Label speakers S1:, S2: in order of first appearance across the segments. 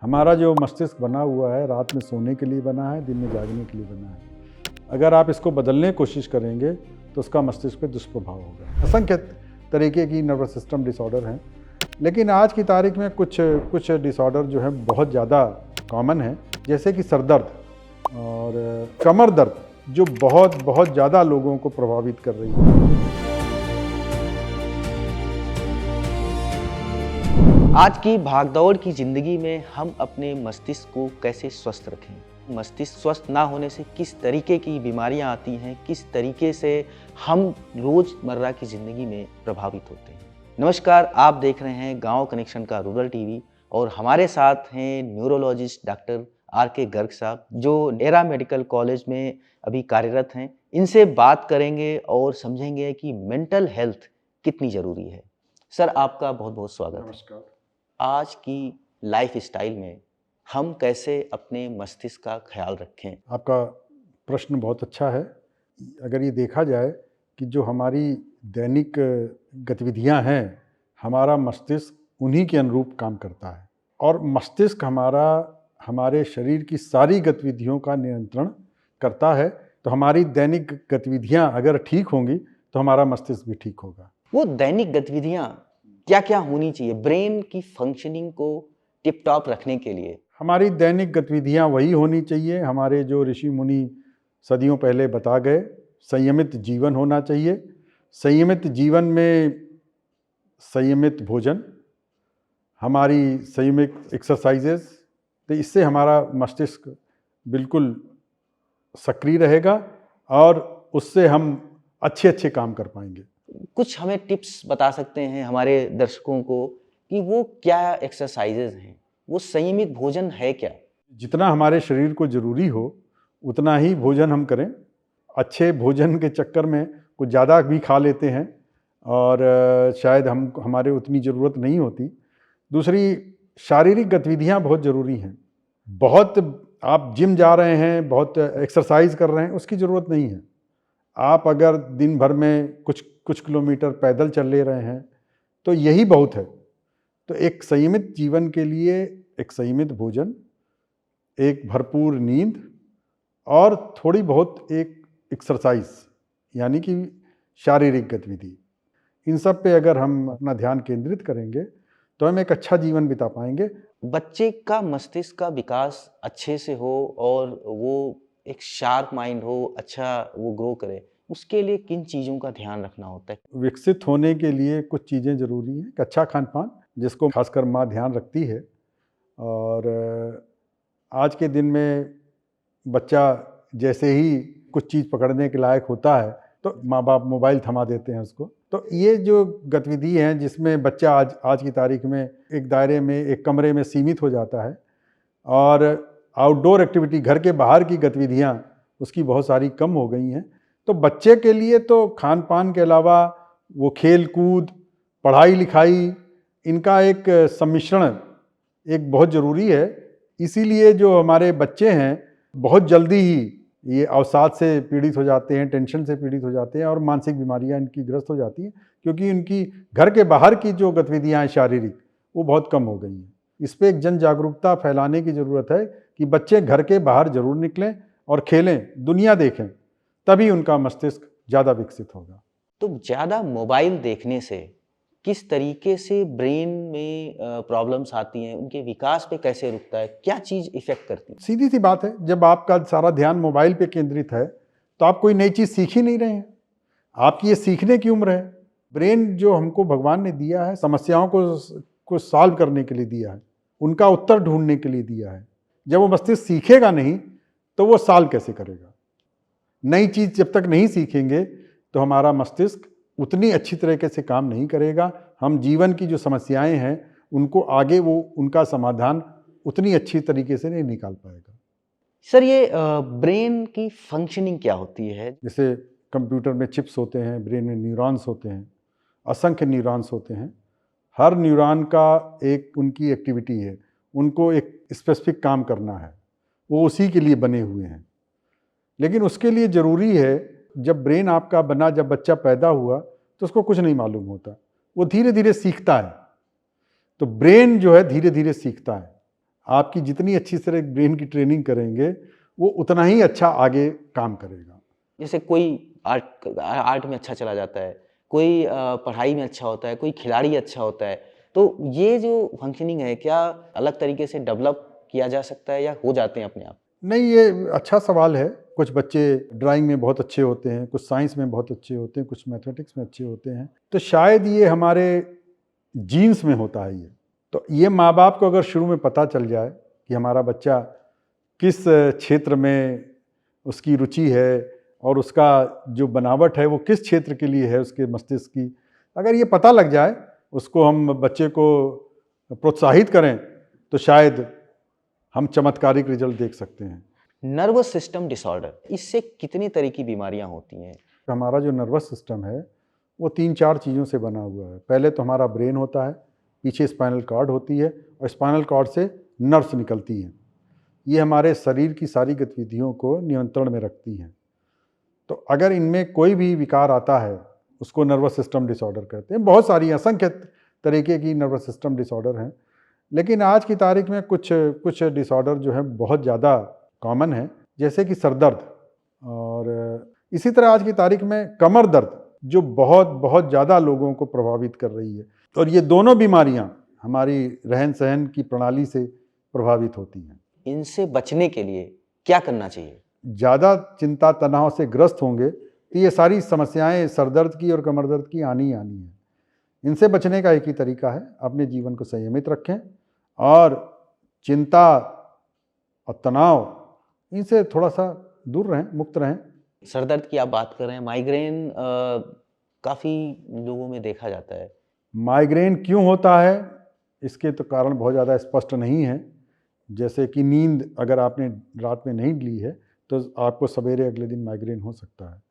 S1: हमारा जो मस्तिष्क बना हुआ है रात में सोने के लिए बना है, दिन में जागने के लिए बना है। अगर आप इसको बदलने की कोशिश करेंगे तो उसका मस्तिष्क पे दुष्प्रभाव होगा। असंख्य तरीके की नर्वस सिस्टम डिसऑर्डर हैं, लेकिन आज की तारीख में कुछ डिसऑर्डर जो है बहुत ज़्यादा कॉमन है, जैसे कि सर दर्द और कमर दर्द, जो बहुत ज़्यादा लोगों को प्रभावित कर रही है।
S2: आज की भागदौड़ की ज़िंदगी में हम अपने मस्तिष्क को कैसे स्वस्थ रखें? मस्तिष्क स्वस्थ ना होने से किस तरीके की बीमारियां आती हैं, किस तरीके से हम रोज़मर्रा की ज़िंदगी में प्रभावित होते हैं। नमस्कार, आप देख रहे हैं गांव कनेक्शन का रूरल टीवी और हमारे साथ हैं न्यूरोलॉजिस्ट डॉक्टर आर.के. गर्ग साहब, जो एरा मेडिकल कॉलेज में अभी कार्यरत हैं। इनसे बात करेंगे और समझेंगे कि मेंटल हेल्थ कितनी ज़रूरी है। सर, आपका बहुत बहुत स्वागत है।
S1: नमस्कार।
S2: आज की लाइफ स्टाइल में हम कैसे अपने मस्तिष्क का ख्याल रखें?
S1: आपका प्रश्न बहुत अच्छा है। अगर ये देखा जाए कि जो हमारी दैनिक गतिविधियां हैं, हमारा मस्तिष्क उन्हीं के अनुरूप काम करता है और मस्तिष्क हमारे शरीर की सारी गतिविधियों का नियंत्रण करता है। तो हमारी दैनिक गतिविधियां अगर ठीक होंगी तो हमारा मस्तिष्क भी ठीक होगा।
S2: वो दैनिक गतिविधियां क्या क्या होनी चाहिए ब्रेन की फंक्शनिंग को टिप टॉप रखने के लिए?
S1: हमारी दैनिक गतिविधियां वही होनी चाहिए हमारे जो ऋषि मुनि सदियों पहले बता गए। संयमित जीवन होना चाहिए। संयमित जीवन में संयमित भोजन, हमारी संयमित एक्सरसाइजेस, तो इससे हमारा मस्तिष्क बिल्कुल सक्रिय रहेगा और उससे हम अच्छे काम कर पाएंगे।
S2: कुछ हमें टिप्स बता सकते हैं हमारे दर्शकों को कि वो क्या एक्सरसाइजेज हैं, वो संयमित भोजन है क्या?
S1: जितना हमारे शरीर को ज़रूरी हो उतना ही भोजन हम करें। अच्छे भोजन के चक्कर में कुछ ज़्यादा भी खा लेते हैं और शायद हमारे उतनी ज़रूरत नहीं होती। दूसरी, शारीरिक गतिविधियां बहुत ज़रूरी हैं। बहुत आप जिम जा रहे हैं, बहुत एक्सरसाइज कर रहे हैं, उसकी ज़रूरत नहीं है। आप अगर दिन भर में कुछ किलोमीटर पैदल चल ले रहे हैं तो यही बहुत है। तो एक संयमित जीवन के लिए एक संयमित भोजन, एक भरपूर नींद और थोड़ी बहुत एक एक्सरसाइज यानी कि शारीरिक गतिविधि, इन सब पे अगर हम अपना ध्यान केंद्रित करेंगे तो हम एक अच्छा जीवन बिता पाएंगे।
S2: बच्चे का मस्तिष्क का विकास अच्छे से हो और वो एक शार्प माइंड हो, अच्छा वो ग्रो करे, उसके लिए किन चीज़ों का ध्यान रखना होता है?
S1: विकसित होने के लिए कुछ चीज़ें ज़रूरी हैं। एक अच्छा खान पान, जिसको खासकर माँ ध्यान रखती है। और आज के दिन में बच्चा जैसे ही कुछ चीज़ पकड़ने के लायक होता है तो माँ बाप मोबाइल थमा देते हैं उसको। तो ये जो गतिविधि हैं जिसमें बच्चा आज की तारीख में एक दायरे में, एक कमरे में सीमित हो जाता है और आउटडोर एक्टिविटी, घर के बाहर की गतिविधियाँ उसकी बहुत सारी कम हो गई हैं। तो बच्चे के लिए तो खान पान के अलावा वो खेल कूद, पढ़ाई लिखाई, इनका एक सम्मिश्रण एक बहुत ज़रूरी है। इसीलिए जो हमारे बच्चे हैं बहुत जल्दी ही ये अवसाद से पीड़ित हो जाते हैं, टेंशन से पीड़ित हो जाते हैं और मानसिक बीमारियां इनकी ग्रस्त हो जाती हैं, क्योंकि इनकी घर के बाहर की जो गतिविधियां हैं शारीरिक, वो बहुत कम हो गई हैं। इस पर एक जन जागरूकता फैलाने की ज़रूरत है कि बच्चे घर के बाहर ज़रूर निकलें और खेलें, दुनिया देखें, तभी उनका मस्तिष्क ज़्यादा विकसित होगा।
S2: तो ज़्यादा मोबाइल देखने से किस तरीके से ब्रेन में प्रॉब्लम्स आती हैं, उनके विकास पे कैसे रुकता है, क्या चीज़ इफ़ेक्ट करती है?
S1: सीधी सी बात है, जब आपका सारा ध्यान मोबाइल पे केंद्रित है तो आप कोई नई चीज़ सीख ही नहीं रहे हैं। आपकी ये सीखने की उम्र है। ब्रेन जो हमको भगवान ने दिया है, समस्याओं को सॉल्व करने के लिए दिया है, उनका उत्तर ढूंढने के लिए दिया है। जब वो मस्तिष्क सीखेगा नहीं तो वो सॉल्व कैसे करेगा? नई चीज़ जब तक नहीं सीखेंगे तो हमारा मस्तिष्क उतनी अच्छी तरीके से काम नहीं करेगा। हम जीवन की जो समस्याएं हैं उनको आगे उनका समाधान उतनी अच्छी तरीके से नहीं निकाल पाएगा।
S2: सर, ये ब्रेन की फंक्शनिंग क्या होती है?
S1: जैसे कंप्यूटर में चिप्स होते हैं, ब्रेन में न्यूरॉन्स होते हैं, असंख्य न्यूरॉन्स होते हैं। हर न्यूरॉन का एक उनकी एक्टिविटी है, उनको एक स्पेसिफिक काम करना है, वो उसी के लिए बने हुए हैं। लेकिन उसके लिए ज़रूरी है, जब ब्रेन आपका बना, जब बच्चा पैदा हुआ तो उसको कुछ नहीं मालूम होता, वो धीरे धीरे सीखता है। तो ब्रेन जो है धीरे धीरे सीखता है। आपकी जितनी अच्छी तरह ब्रेन की ट्रेनिंग करेंगे वो उतना ही अच्छा आगे काम करेगा।
S2: जैसे कोई आर्ट में अच्छा चला जाता है, कोई पढ़ाई में अच्छा होता है, कोई खिलाड़ी अच्छा होता है, तो ये जो फंक्शनिंग है क्या अलग तरीके से डेवलप किया जा सकता है या हो जाते हैं अपने आप?
S1: नहीं, ये अच्छा सवाल है। कुछ बच्चे ड्राइंग में बहुत अच्छे होते हैं, कुछ साइंस में बहुत अच्छे होते हैं, कुछ मैथमेटिक्स में अच्छे होते हैं, तो शायद ये हमारे जीन्स में होता है ये। तो ये माँ बाप को अगर शुरू में पता चल जाए कि हमारा बच्चा किस क्षेत्र में उसकी रुचि है और उसका जो बनावट है वो किस क्षेत्र के लिए है उसके मस्तिष्क की, अगर ये पता लग जाए, उसको हम बच्चे को प्रोत्साहित करें, तो शायद हम चमत्कारिक रिजल्ट देख सकते हैं।
S2: नर्वस सिस्टम डिसऑर्डर, इससे कितनी तरह की बीमारियां होती हैं?
S1: हमारा जो नर्वस सिस्टम है वो 3-4 चीज़ों से बना हुआ है। पहले तो हमारा ब्रेन होता है, पीछे स्पाइनल कॉर्ड होती है और स्पाइनल कॉर्ड से नर्व्स निकलती हैं। ये हमारे शरीर की सारी गतिविधियों को नियंत्रण में रखती हैं। तो अगर इनमें कोई भी विकार आता है उसको नर्वस सिस्टम डिसऑर्डर कहते हैं। बहुत सारी असंख्य तरीके की नर्वस सिस्टम डिसऑर्डर हैं, लेकिन आज की तारीख में कुछ डिसऑर्डर जो है बहुत ज़्यादा कॉमन है, जैसे कि सर दर्द, और इसी तरह आज की तारीख में कमर दर्द जो बहुत बहुत ज़्यादा लोगों को प्रभावित कर रही है। और ये दोनों बीमारियां हमारी रहन सहन की प्रणाली से प्रभावित होती हैं।
S2: इनसे बचने के लिए क्या करना चाहिए?
S1: ज़्यादा चिंता तनाव से ग्रस्त होंगे तो ये सारी समस्याएं सर दर्द की और कमर दर्द की आनी है। इनसे बचने का एक ही तरीका है, अपने जीवन को संयमित रखें और चिंता और तनाव इनसे थोड़ा सा दूर रहें, मुक्त रहें।
S2: सर दर्द की आप बात कर रहे हैं, माइग्रेन काफ़ी लोगों में देखा जाता है।
S1: माइग्रेन क्यों होता है इसके तो कारण बहुत ज़्यादा स्पष्ट नहीं है। जैसे कि नींद अगर आपने रात में नहीं ली है तो आपको सवेरे अगले दिन माइग्रेन हो सकता है।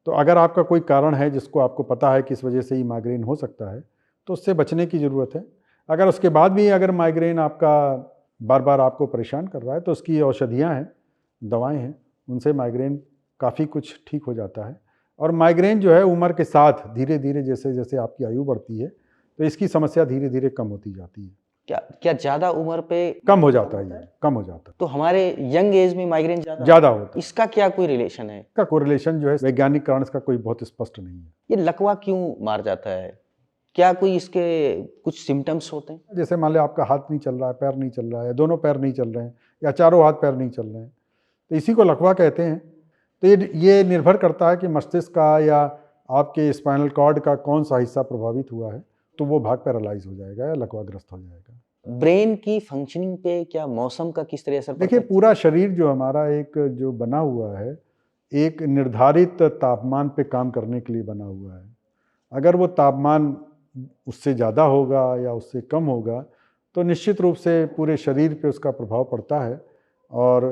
S1: तो अगर आपका कोई कारण है जिसको आपको पता है कि इस वजह से ही माइग्रेन हो सकता है तो उससे बचने की ज़रूरत है। अगर उसके बाद भी अगर माइग्रेन आपका बार बार आपको परेशान कर रहा है तो उसकी औषधियाँ हैं, दवाएँ हैं, उनसे माइग्रेन काफ़ी कुछ ठीक हो जाता है। और माइग्रेन जो है उम्र के साथ धीरे धीरे जैसे जैसे आपकी आयु बढ़ती है तो इसकी समस्या धीरे धीरे कम होती जाती है।
S2: क्या ज़्यादा उम्र पे
S1: कम हो जाता है, ये कम हो जाता है।
S2: तो हमारे यंग एज में माइग्रेन
S1: ज़्यादा होता है।
S2: इसका क्या कोई रिलेशन है?
S1: इसका कोरिलेशन जो है वैज्ञानिक कारण इसका कोई बहुत स्पष्ट नहीं है।
S2: ये लकवा क्यों मार जाता है? क्या कोई इसके कुछ सिम्टम्स होते हैं?
S1: जैसे मान लो आपका हाथ नहीं चल रहा है, पैर नहीं चल रहा है, दोनों पैर नहीं चल रहे हैं या चारों हाथ पैर नहीं चल रहे हैं, तो इसी को लकवा कहते हैं। तो ये निर्भर करता है कि मस्तिष्क का या आपके स्पाइनल कॉर्ड का कौन सा हिस्सा प्रभावित हुआ है, तो वो भाग पैरालाइज हो जाएगा या लकवाग्रस्त हो जाएगा।
S2: ब्रेन की फंक्शनिंग पे क्या मौसम का किस तरह असर पड़ता है?
S1: देखिए, पूरा शरीर जो हमारा एक जो बना हुआ है एक निर्धारित तापमान पे काम करने के लिए बना हुआ है। अगर वो तापमान उससे ज़्यादा होगा या उससे कम होगा तो निश्चित रूप से पूरे शरीर पे उसका प्रभाव पड़ता है और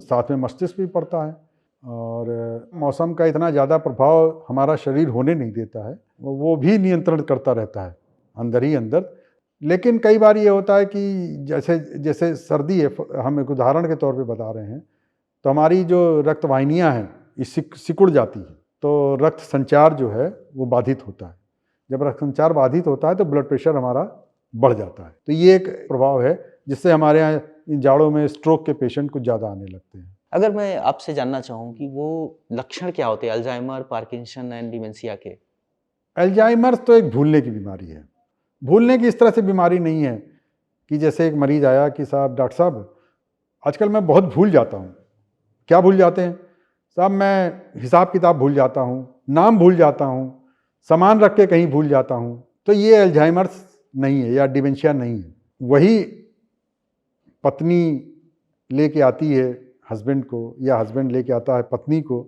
S1: साथ में मस्तिष्क भी पड़ता है। और मौसम का इतना ज़्यादा प्रभाव हमारा शरीर होने नहीं देता है, वो भी नियंत्रण करता रहता है अंदर ही अंदर। लेकिन कई बार ये होता है कि जैसे जैसे सर्दी है, हम एक उदाहरण के तौर पे बता रहे हैं, तो हमारी जो रक्त वाहिनियाँ हैं ये सिकुड़ जाती है, तो रक्त संचार जो है वो बाधित होता है। जब रक्त संचार बाधित होता है तो ब्लड प्रेशर हमारा बढ़ जाता है। तो ये एक प्रभाव है जिससे हमारे यहाँ इन जाड़ों में स्ट्रोक के पेशेंट कुछ ज़्यादा आने लगते हैं।
S2: अगर मैं आपसे जानना चाहूँ कि वो लक्षण क्या होते हैं अल्जाइमर, पार्किंसन एंड डिमेंशिया के?
S1: अल्जाइमर्स तो एक भूलने की बीमारी है। भूलने की इस तरह से बीमारी नहीं है कि जैसे एक मरीज आया कि साहब डॉक्टर साहब आजकल मैं बहुत भूल जाता हूँ। क्या भूल जाते हैं? साहब मैं हिसाब किताब भूल जाता हूँ, नाम भूल जाता हूँ, सामान रख के कहीं भूल जाता हूँ। तो ये अल्जाइमर्स नहीं है या डिमेंशिया नहीं है। वही पत्नी लेके आती है हस्बैंड को या हस्बैंड लेके आता है पत्नी को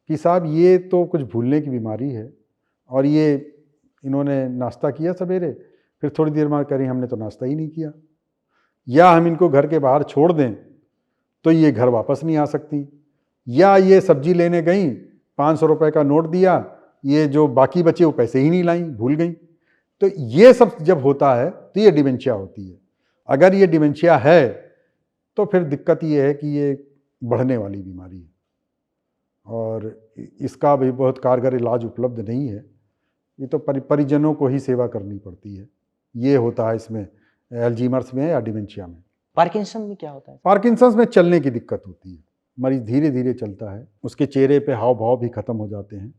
S1: कि साहब ये तो कुछ भूलने की बीमारी है और ये इन्होंने नाश्ता किया सवेरे, फिर थोड़ी देर बाद करें हमने तो नाश्ता ही नहीं किया, या हम इनको घर के बाहर छोड़ दें तो ये घर वापस नहीं आ सकती, या ये सब्जी लेने गई 500 रुपये का नोट दिया, ये जो बाकी बचे वो पैसे ही नहीं लाई, भूल गई। तो ये सब जब होता है तो ये डिमेंशिया होती है। अगर ये डिमेंशिया है तो फिर दिक्कत ये है कि ये बढ़ने वाली बीमारी है और इसका भी बहुत कारगर इलाज उपलब्ध नहीं है। ये तो परिजनों को ही सेवा करनी पड़ती है। ये होता है इसमें अल्जाइमर्स में या डिमेंशिया में।
S2: पार्किंसन में क्या होता है?
S1: पार्किंसंस में चलने की दिक्कत होती है, मरीज धीरे धीरे चलता है, उसके चेहरे पे हाव भाव भी खत्म हो जाते हैं,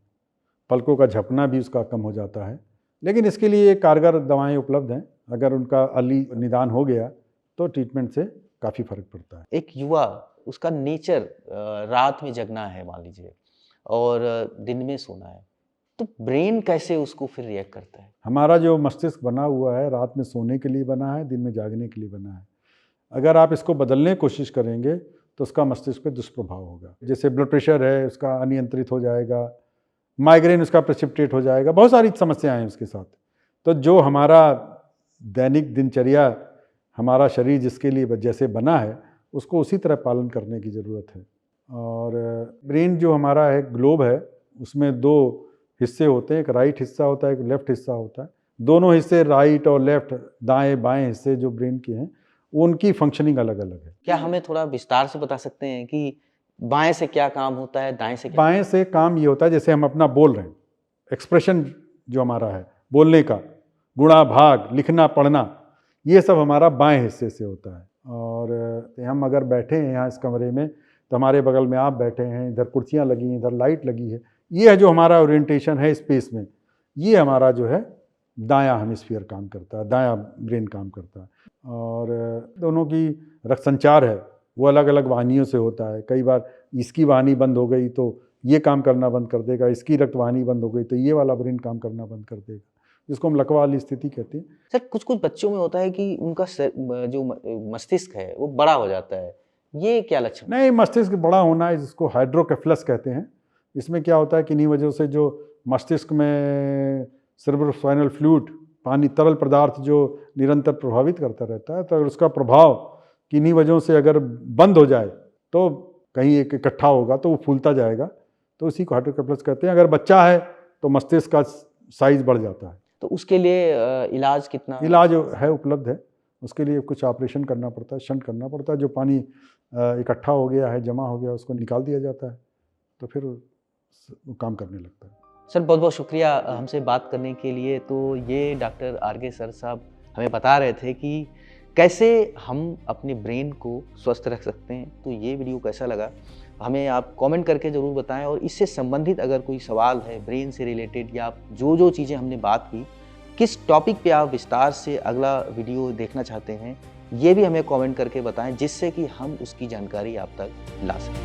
S1: पलकों का झपना भी उसका कम हो जाता है। लेकिन इसके लिए कारगर दवाएं उपलब्ध हैं, अगर उनका अर्ली निदान हो गया तो ट्रीटमेंट से काफ़ी फर्क पड़ता है।
S2: एक युवा, उसका नेचर रात में जगना है मान लीजिए और दिन में सोना है, तो ब्रेन कैसे उसको फिर रिएक्ट करता है?
S1: हमारा जो मस्तिष्क बना हुआ है रात में सोने के लिए बना है, दिन में जागने के लिए बना है। अगर आप इसको बदलने की कोशिश करेंगे तो उसका मस्तिष्क पे दुष्प्रभाव होगा। जैसे ब्लड प्रेशर है उसका अनियंत्रित हो जाएगा, माइग्रेन उसका प्रेसिपिटेट हो जाएगा, बहुत सारी समस्याएं हैं उसके साथ। तो जो हमारा दैनिक दिनचर्या, हमारा शरीर जिसके लिए जैसे बना है उसको उसी तरह पालन करने की ज़रूरत है। और ब्रेन जो हमारा है ग्लोब है, उसमें दो हिस्से होते हैं, एक राइट हिस्सा होता है, एक लेफ्ट हिस्सा होता है। दोनों हिस्से राइट और लेफ्ट, दाएं बाएं हिस्से जो ब्रेन के हैं उनकी फंक्शनिंग अलग अलग है।
S2: क्या हमें थोड़ा विस्तार से बता सकते हैं कि बाएं से क्या काम होता है, दाएं से क्या?
S1: बाएं से काम ये होता है जैसे हम अपना बोल रहे हैं, एक्सप्रेशन जो हमारा है बोलने का, गुणा भाग, लिखना पढ़ना, ये सब हमारा बाएं हिस्से से होता है। और हम अगर बैठे हैं यहाँ इस कमरे में तो हमारे बगल में आप बैठे हैं, इधर कुर्सियाँ लगी हैं, इधर लाइट लगी है, ये है जो हमारा ओरिएंटेशन है स्पेस में, ये हमारा जो है दायां हेमिस्फीयर काम करता है, दायां ब्रेन काम करता है। और दोनों की रक्त संचार है वो अलग अलग वाहिनियों से होता है। कई बार इसकी वाहिनी बंद हो गई तो ये काम करना बंद कर देगा, इसकी रक्त वाहिनी बंद हो गई तो ये वाला ब्रेन काम करना बंद कर देगा, जिसको हम लकवा वाली स्थिति कहते हैं।
S2: सर कुछ कुछ बच्चों में होता है कि उनका जो मस्तिष्क है वो बड़ा हो जाता है, ये क्या लक्षण?
S1: नहीं, मस्तिष्क बड़ा होना है जिसको हाइड्रोकेफलस कहते हैं। इसमें क्या होता है कि इन्हीं वजह से जो मस्तिष्क में सेरेब्रोस्पाइनल फ्लूइड, पानी तरल पदार्थ जो निरंतर प्रभावित करता रहता है, तो अगर उसका प्रभाव किन्हीं वजहों से अगर बंद हो जाए तो कहीं एक इकट्ठा होगा तो वो फूलता जाएगा, तो उसी को हाइड्रोकेफलस कहते हैं। अगर बच्चा है तो मस्तिष्क का साइज बढ़ जाता है।
S2: तो उसके लिए इलाज कितना?
S1: इलाज है, उपलब्ध है। उसके लिए कुछ ऑपरेशन करना पड़ता है, शंट करना पड़ता है, जो पानी इकट्ठा हो गया है, जमा हो गया, उसको निकाल दिया जाता है, तो फिर वो काम करने लगता है।
S2: सर बहुत बहुत शुक्रिया हमसे बात करने के लिए। तो ये डॉक्टर आरके सर साहब हमें बता रहे थे कि कैसे हम अपने ब्रेन को स्वस्थ रख सकते हैं। तो ये वीडियो कैसा लगा हमें आप कमेंट करके ज़रूर बताएं, और इससे संबंधित अगर कोई सवाल है ब्रेन से रिलेटेड, या जो जो चीज़ें हमने बात की, किस टॉपिक पे आप विस्तार से अगला वीडियो देखना चाहते हैं, ये भी हमें कमेंट करके बताएं, जिससे कि हम उसकी जानकारी आप तक ला सकें।